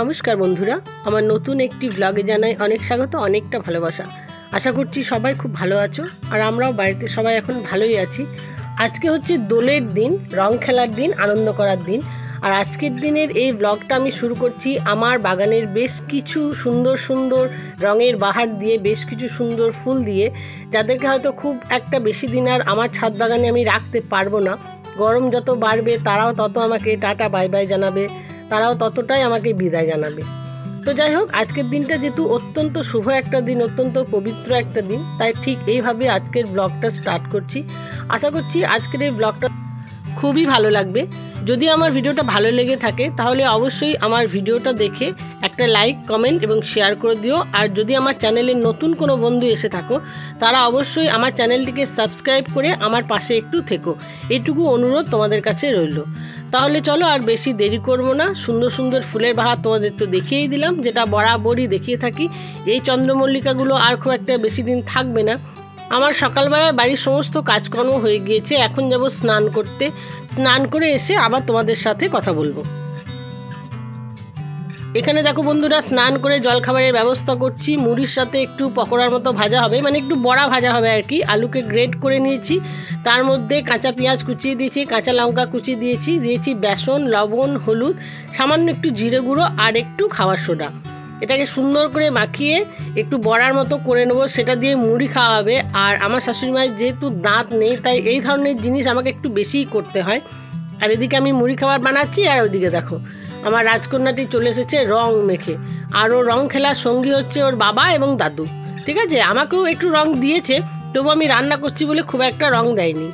নমস্কার বন্ধুরা, আমার নতুন একটি ব্লগে জানাই অনেক স্বাগত, অনেকটা ভালোবাসা। আশা করছি সবাই খুব ভালো আছো, আর আমরাও বাড়িতে সবাই এখন ভালোই আছি। আজকে হচ্ছে দোলের দিন, রং খেলার দিন, আনন্দ করার দিন। আর আজকের দিনের এই ব্লগটা আমি শুরু করছি আমার বাগানের বেশ কিছু সুন্দর সুন্দর রঙের বাহার দিয়ে, বেশ কিছু সুন্দর ফুল দিয়ে, যাদেরকে হয়তো খুব একটা বেশি দিন আর আমার ছাদ বাগানে আমি রাখতে পারবো না। গরম যত বাড়বে তারাও তত আমাকে টাটা বাই বাই জানাবে, তারাও ততটাই আমাকে বিদায় জানাবে। তো যাই হোক, আজকের দিনটা যেহেতু অত্যন্ত শুভ একটা দিন, অত্যন্ত পবিত্র একটা দিন, তাই ঠিক এইভাবে আজকের ব্লগটা স্টার্ট করছি। আশা করছি আজকের এই ব্লগটা খুবই ভালো লাগবে। যদি আমার ভিডিওটা ভালো লেগে থাকে তাহলে অবশ্যই আমার ভিডিওটা দেখে একটা লাইক, কমেন্ট এবং শেয়ার করে দিও। আর যদি আমার চ্যানেলে নতুন কোনো বন্ধু এসে থাকো তারা অবশ্যই আমার চ্যানেলটিকে সাবস্ক্রাইব করে আমার পাশে একটু থেকো, এইটুকু অনুরোধ তোমাদের কাছে রইল। তাহলে চলো আর বেশি দেরি করব না, সুন্দর সুন্দর ফুলের বাহার তোমাদের তো দেখিয়েই দিলাম, যেটা বরাবরই দেখিয়ে থাকি। এই চন্দ্রমল্লিকাগুলো আর খুব একটা বেশি দিন থাকবে না। আমার সকালবেলার বাড়ির সমস্ত কাজকর্ম হয়ে গিয়েছে, এখন যাব স্নান করতে। স্নান করে এসে আবার তোমাদের সাথে কথা বলবো। এখানে দেখো বন্ধুরা, স্নান করে জলখাবারের ব্যবস্থা করছি। মুড়ির সাথে একটু পকোড়ার মতো ভাজা হবে, মানে একটু বড়া ভাজা হবে আর কি। আলুকে গ্রেট করে নিয়েছি, তার মধ্যে কাঁচা পেঁয়াজ কুচিয়ে দিয়েছি, কাঁচা লঙ্কা কুচিয়ে দিয়েছি বেসন, লবণ, হলুদ, সামান্য একটু জিরে গুঁড়ো আর একটু খাবার সোডা। এটাকে সুন্দর করে মাখিয়ে একটু বড়ার মতো করে নেবো, সেটা দিয়ে মুড়ি খাওয়া হবে। আর আমার শাশুড়ি মায়ের যেহেতু দাঁত নেই, তাই এই ধরনের জিনিস আমাকে একটু বেশিই করতে হয়। আর এদিকে আমি মুড়ি খাবার বানাচ্ছি, আর ওইদিকে দেখো আমার রাজকন্যাটি চলে এসেছে রং মেখে। আর ও রং খেলার সঙ্গী হচ্ছে ওর বাবা এবং দাদু। ঠিক আছে, আমাকেও একটু রং দিয়েছে, তবু আমি রান্না করছি বলে খুব একটা রং দেয়নি।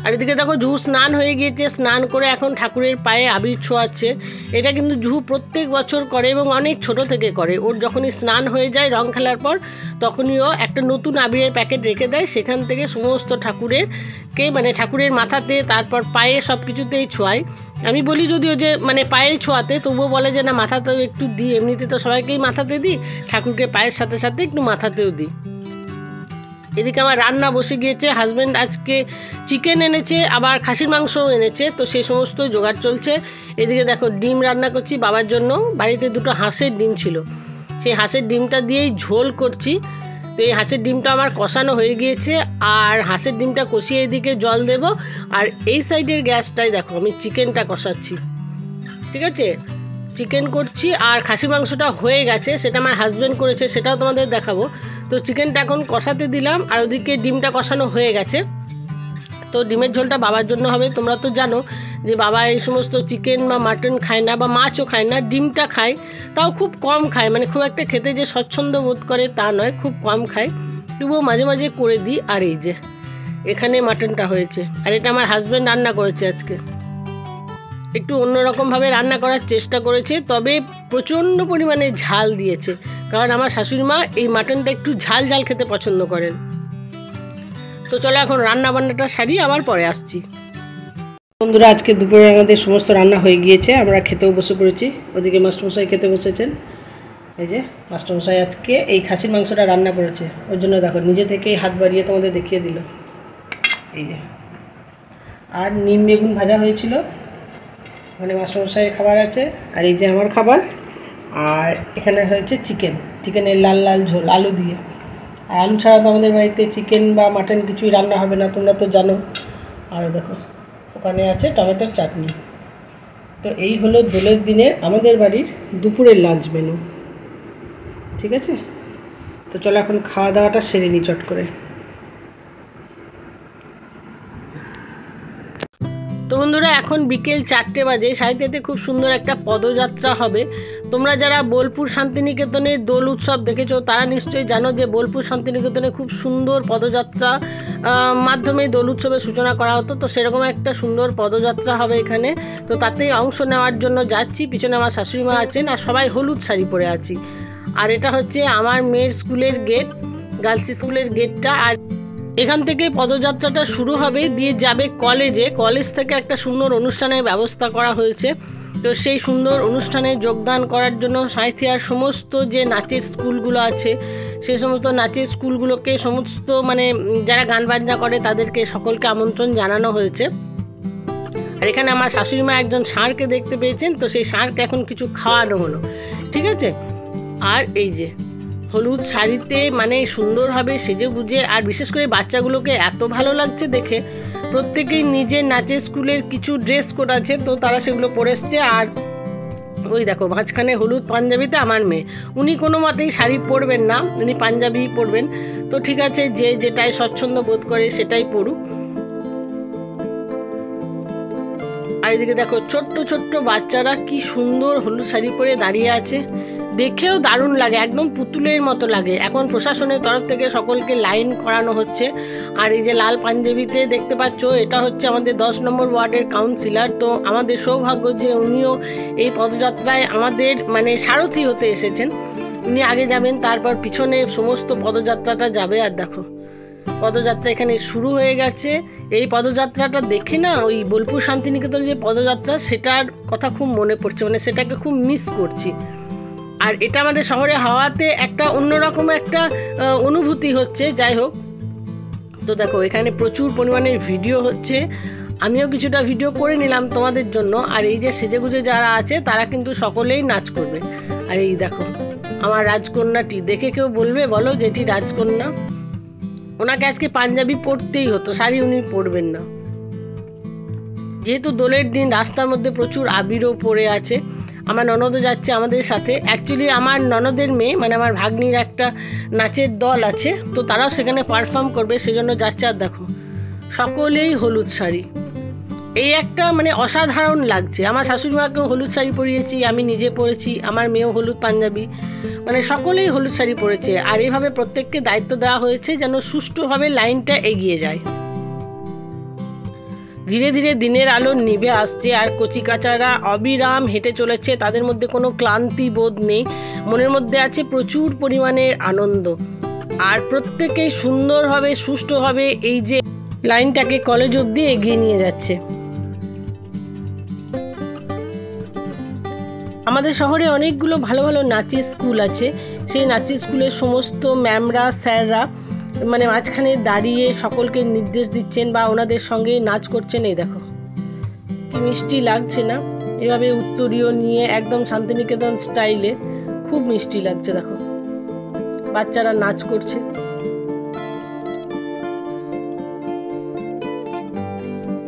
আর এদিকে দেখো জুহু স্নান হয়ে গিয়েছে, স্নান করে এখন ঠাকুরের পায়ে আবির ছোঁয়াচ্ছে। এটা কিন্তু জুহু প্রত্যেক বছর করে এবং অনেক ছোট থেকে করে। ওর যখনই স্নান হয়ে যায় রং খেলার পর, তখনই ও একটা নতুন আবিরের প্যাকেট রেখে দেয়, সেখান থেকে সমস্ত ঠাকুরেরকে, মানে ঠাকুরের মাথাতে, তারপর পায়ে, সব কিছুতেই ছোঁয়ায়। আমি বলি যদিও যে মানে পায়ে ছোঁয়াতে, তবুও বলে যে না মাথাতেও একটু দিই, এমনিতে তো সবাইকেই মাথাতে দিই, ঠাকুরকে পায়ের সাথে সাথে একটু মাথাতেও দিই। এদিকে আমার রান্না বসে গিয়েছে। হাজব্যান্ড আজকে চিকেন এনেছে, আবার খাসির মাংসও এনেছে, তো সেই সমস্ত জোগাড় চলছে। এদিকে দেখো ডিম রান্না করছি বাবার জন্য। বাড়িতে দুটো হাঁসের ডিম ছিল, সেই হাঁসের ডিমটা দিয়েই ঝোল করছি। তো এই হাঁসের ডিমটা আমার কষানো হয়ে গিয়েছে, আর হাঁসের ডিমটা কষিয়ে এদিকে জল দেব। আর এই সাইডের গ্যাসটাই দেখো আমি চিকেনটা কষাচ্ছি। ঠিক আছে, চিকেন করছি। আর খাসি মাংসটা হয়ে গেছে, সেটা আমার হাজব্যান্ড করেছে, সেটাও তোমাদের দেখাবো। তো চিকেনটা এখন কষাতে দিলাম, আর ওদিকে ডিমটা কষানো হয়ে গেছে। তো ডিমের ঝোলটা বাবার জন্য হবে। তোমরা তো জানো যে বাবা এই সমস্ত চিকেন বা মাটন খায় না, বা মাছও খায় না, ডিমটা খায়, তাও খুব কম খায়, মানে খুব একটা খেতে যে স্বচ্ছন্দ বোধ করে তা নয়, খুব কম খায়, তবুও মাঝে মাঝে করে দিই। আর এই যে এখানে মাটনটা হয়েছে, আর এটা আমার হাজব্যান্ড রান্না করেছে আজকে। একটু অন্যরকমভাবে রান্না করার চেষ্টা করেছে, তবে প্রচণ্ড পরিমাণে ঝাল দিয়েছে, কারণ আমার শাশুড়ি মা এই মাটনটা একটু ঝাল ঝাল খেতে পছন্দ করেন। তো চলো এখন রান্না বান্নাটা সারি, আবার পরে আসছি। বন্ধুরা, আজকে দুপুরে আমাদের সমস্ত রান্না হয়ে গিয়েছে, আমরা খেতেও বসে পড়েছি। ওদিকে মাস্টারমশাই খেতে বসেছেন। এই যে মাস্টারমশাই আজকে এই খাসির মাংসটা রান্না করেছে, ওর জন্য দেখো নিজে থেকেই হাত বাড়িয়ে তোমাদের দেখিয়ে দিল। এই যে, আর নিম বেগুন ভাজা হয়েছিল, ওখানে মাস্টারমশাইয়ের খাবার আছে, আর এই যে আমার খাবার। আর এখানে হয়েছে চিকেনের লাল লাল ঝোল আলু দিয়ে। আর আলু ছাড়া তো আমাদের বাড়িতে চিকেন বা মাটন কিছুই রান্না হবে না, তোমরা তো জানো। আর দেখো ওখানে আছে টমেটোর চাটনি। তো এই হলো দোলের দিনের আমাদের বাড়ির দুপুরের লাঞ্চ মেনু। ঠিক আছে, তো চলো এখন খাওয়া দাওয়াটা সেরে নিই চট করে। তো বন্ধুরা, এখন বিকেল 4টে বাজে। 3:30 খুব সুন্দর একটা পদযাত্রা হবে। তোমরা যারা বোলপুর শান্তিনিকেতনের দোল উৎসব দেখেছো তারা নিশ্চয়ই জানো যে বোলপুর শান্তিনিকেতনে খুব সুন্দর পদযাত্রা মাধ্যমে দোল উৎসবের সূচনা করা হতো। তো সেরকম একটা সুন্দর পদযাত্রা হবে এখানে। তো তাতেই অংশ নেওয়ার জন্য যাচ্ছি। পিছনে আমার শাশুড়ি মা আছেন, আর সবাই হলুদ শাড়ি পরে আছি। আর এটা হচ্ছে আমার মেয়ের স্কুলের গেট, গার্লস স্কুলের গেটটা। আর এখান থেকে পদযাত্রাটা শুরু হবে, দিয়ে যাবে কলেজে। কলেজ থেকে একটা সুন্দর অনুষ্ঠানের ব্যবস্থা করা হয়েছে। তো সেই সুন্দর অনুষ্ঠানে যোগদান করার জন্য সাঁইথিয়ার সমস্ত যে নাচের স্কুলগুলো আছে, সেই সমস্ত নাচের স্কুলগুলোকে, সমস্ত মানে যারা গান বাজনা করে তাদেরকে সকলকে আমন্ত্রণ জানানো হয়েছে। আর এখানে আমার শাশুড়ি মা একজন ষাঁড়কে দেখতে পেয়েছেন, তো সেই ষাঁড়কে এখন কিছু খাওয়ানো হলো, ঠিক আছে। আর এই যে হলুদ শাড়িতে মানে সুন্দরভাবে সেজে গুজে, আর বিশেষ করে বাচ্চাগুলোকে এত ভালো লাগছে দেখে। প্রত্যেকেই নিজের নাচের স্কুলের কিছু ড্রেস কোড আছে, তো তারা সেগুলো পরে এসছে। আর ওই দেখো মাঝখানে হলুদ পাঞ্জাবিতে আমার মেয়ে, উনি কোনো মতেই শাড়ি পরবেন না, উনি পাঞ্জাবি পরবেন। তো ঠিক আছে, যে যেটাই স্বচ্ছন্দ বোধ করে সেটাই পরুক। আর এদিকে দেখো ছোট্ট ছোট্ট বাচ্চারা কি সুন্দর হলুদ শাড়ি পরে দাঁড়িয়ে আছে, দেখেও দারুণ লাগে, একদম পুতুলের মতো লাগে। এখন প্রশাসনের তরফ থেকে সকলকে লাইন করানো হচ্ছে। আর এই যে লাল পাঞ্জাবিতে দেখতে পাচ্ছ, এটা হচ্ছে আমাদের 10 নম্বর ওয়ার্ডের কাউন্সিলর। তো আমাদের সৌভাগ্য যে উনিও এই পদযাত্রায় আমাদের মানে সারথি হতে এসেছেন। উনি আগে যাবেন, তারপর পিছনে সমস্ত পদযাত্রাটা যাবে। আর দেখো পদযাত্রা এখানে শুরু হয়ে গেছে। এই পদযাত্রাটা দেখে না ওই বোলপুর শান্তিনিকেতন যে পদযাত্রা, সেটার কথা খুব মনে পড়ছে, মানে সেটাকে খুব মিস করছি। আর এটা আমাদের শহরে হওয়াতে একটা অন্যরকম একটা অনুভূতি হচ্ছে। যাই হোক, তো দেখো এখানে প্রচুর পরিমাণে ভিডিও হচ্ছে, আমিও কিছুটা ভিডিও করে নিলাম তোমাদের জন্য। আর এই যে সেজেগুজে যারা আছে তারা কিন্তু সকলেই নাচ করবে। আর এই দেখো আমার রাজকন্যাটি, দেখে কেউ বলবে বলো যে এটি রাজকন্যা? ওনাকে আজকে পাঞ্জাবি পরতেই হতো, শাড়ি উনি পরবেন না। যেহেতু দোলের দিন, রাস্তার মধ্যে প্রচুর আবিরও পড়ে আছে। আমার ননদও যাচ্ছে আমাদের সাথে। অ্যাকচুয়ালি আমার ননদের মেয়ে মানে আমার ভাগ্নির একটা নাচের দল আছে, তো তারাও সেখানে পারফর্ম করবে, সেজন্য যাচ্ছে। আর দেখো সকলেই হলুদ শাড়ি, এই একটা মানে অসাধারণ লাগছে। আমার শাশুড়ি মাকেও হলুদ শাড়ি পরিয়েছি, আমি নিজে পরেছি, আমার মেয়েও হলুদ পাঞ্জাবি, মানে সকলেই হলুদ শাড়ি পরেছে। আর এইভাবে প্রত্যেককে দায়িত্ব দেওয়া হয়েছে যেন সুষ্ঠুভাবে লাইনটা এগিয়ে যায়। ধীরে ধীরে দিনের আলো নিভে আসছে, আর কচিকাচারা অবিরাম হেঁটে চলেছে, তাদের মধ্যে কোনো ক্লান্তি বোধ নেই, মনের মধ্যে আছে প্রচুর পরিমাণের আনন্দ। আর প্রত্যেকেই সুন্দরভাবে সুষ্ঠুভাবে এই যে লাইনটাকে কলেজ অবধি এগিয়ে নিয়ে যাচ্ছে। আমাদের শহরে অনেকগুলো ভালো ভালো নাচের স্কুল আছে। সেই নাচের স্কুলের সমস্ত ম্যামরা স্যাররা মানে মাঝখানে দাঁড়িয়ে সকলকে নির্দেশ দিচ্ছেন বা ওনাদের সঙ্গে নাচ করছেন। এই দেখো কি মিষ্টি লাগছে না, এভাবে উত্তরীয় নিয়ে একদম শান্তিনিকেতন স্টাইলে, খুব মিষ্টি লাগছে। দেখো বাচ্চারা নাচ করছে।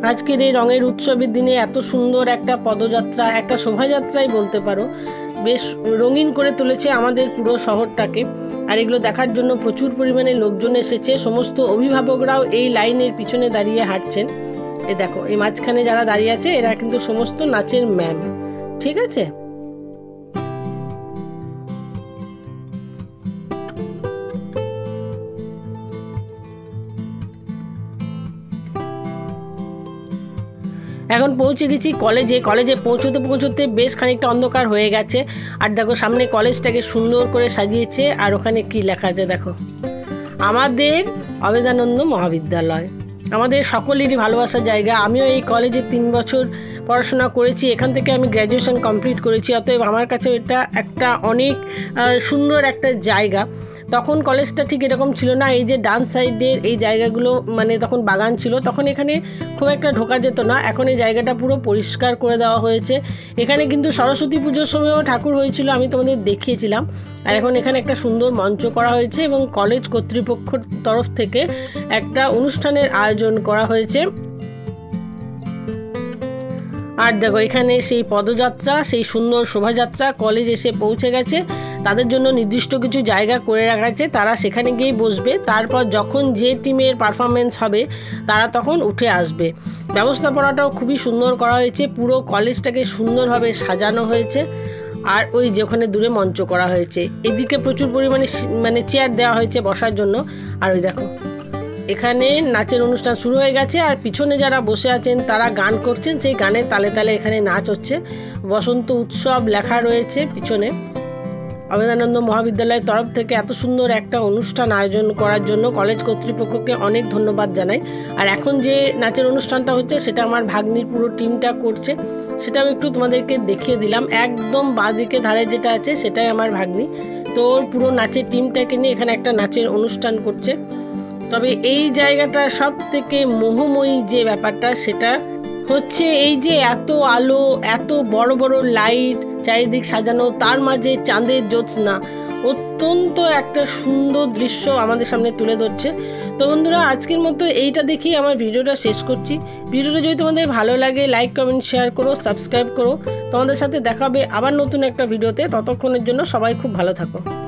আজকের এই রঙের উৎসবের দিনে এত সুন্দর একটা পদযাত্রা, একটা শোভাযাত্রাই বলতে পারো, বেশ রঙিন করে তুলেছে আমাদের পুরো শহরটাকে। আর এগুলো দেখার জন্য প্রচুর পরিমাণে লোকজন এসেছে। সমস্ত অভিভাবকরাও এই লাইনের পিছনে দাঁড়িয়ে হাঁটছেন। এই দেখো এই মাঝখানে যারা দাঁড়িয়ে আছে এরা কিন্তু সমস্ত নাচের ম্যাম, ঠিক আছে। এখন পৌঁছে গেছি কলেজে। কলেজে পৌঁছতে পৌঁছতে বেশ খানিকটা অন্ধকার হয়ে গেছে। আর দেখো সামনে কলেজটাকে সুন্দর করে সাজিয়েছে, আর ওখানে কি লেখা আছে দেখো, আমাদের অবেদানন্দ মহাবিদ্যালয়, আমাদের সকলেরই ভালোবাসার জায়গা। আমিও এই কলেজে 3 বছর পড়াশোনা করেছি, এখান থেকে আমি গ্র্যাজুয়েশন কমপ্লিট করেছি। অতএব আমার কাছে এটা একটা অনেক সুন্দর একটা জায়গা। তখন কলেজটা ঠিক এরকম ছিল না, এই যে ডান সাইডের এই জায়গাগুলো মানে তখন বাগান ছিল, তখন এখানে খুব একটা ঢোকা যেত না। এখন এই জায়গাটা পুরো পরিষ্কার করে দেওয়া হয়েছে। এখানে কিন্তু সরস্বতী পুজোর সময়ও ঠাকুর হয়েছিল, আমি তোমাদের দেখিয়েছিলাম। আর এখন এখানে একটা সুন্দর মঞ্চ করা হয়েছে এবং কলেজ কর্তৃপক্ষের তরফ থেকে একটা অনুষ্ঠানের আয়োজন করা হয়েছে। আর দেখো এখানে সেই পদযাত্রা, সেই সুন্দর শোভাযাত্রা কলেজ এসে পৌঁছে গেছে। তাদের জন্য নির্দিষ্ট কিছু জায়গা করে রাখা আছে, তারা সেখানে গিয়ে বসবে। তারপর যখন যে টিমের পারফরমেন্স হবে তারা তখন উঠে আসবে। ব্যবস্থাপনাটাও খুবই সুন্দর করা হয়েছে, পুরো কলেজটাকে সুন্দরভাবে সাজানো হয়েছে। আর ওই যে ওখানে দূরে মঞ্চ করা হয়েছে, এদিকে প্রচুর পরিমাণে মানে চেয়ার দেওয়া হয়েছে বসার জন্য। আর ওই দেখো এখানে নাচের অনুষ্ঠান শুরু হয়ে গেছে, আর পিছনে যারা বসে আছেন তারা গান করছেন, সেই গানের তালে তালে এখানে নাচ হচ্ছে। বসন্ত উৎসব লেখা রয়েছে পিছনে। অবেদানন্দ মহাবিদ্যালয়ের তরফ থেকে এত সুন্দর একটা অনুষ্ঠান আয়োজন করার জন্য কলেজ কর্তৃপক্ষকে অনেক ধন্যবাদ জানাই। আর এখন যে নাচের অনুষ্ঠানটা হচ্ছে সেটা আমার ভাগ্নির পুরো টিমটা করছে, সেটাও একটু তোমাদেরকে দেখিয়ে দিলাম। একদম বাঁদিকে ধারে যেটা আছে সেটাই আমার ভাগ্নি, তো ওর পুরো নাচের টিমটাকে নিয়ে এখানে একটা নাচের অনুষ্ঠান করছে। তবে এই জায়গাটা সব থেকে মোহময়ী যে ব্যাপারটা সেটা হচ্ছে এই যে এত আলো, এত বড় বড় লাইট চারিদিক সাজানো, তার মাঝে চাঁদের জ্যোৎস্না অত্যন্ত একটা সুন্দর দৃশ্য আমাদের সামনে তুলে ধরছে। তো বন্ধুরা, আজকের মতো এইটা দেখেই আমার ভিডিওটা শেষ করছি। ভিডিওটা যদি তোমাদের ভালো লাগে লাইক কমেন্ট শেয়ার করো, সাবস্ক্রাইব করো। তোমাদের সাথে দেখা হবে আবার নতুন একটা ভিডিওতে। ততক্ষণের জন্য সবাই খুব ভালো থাকো।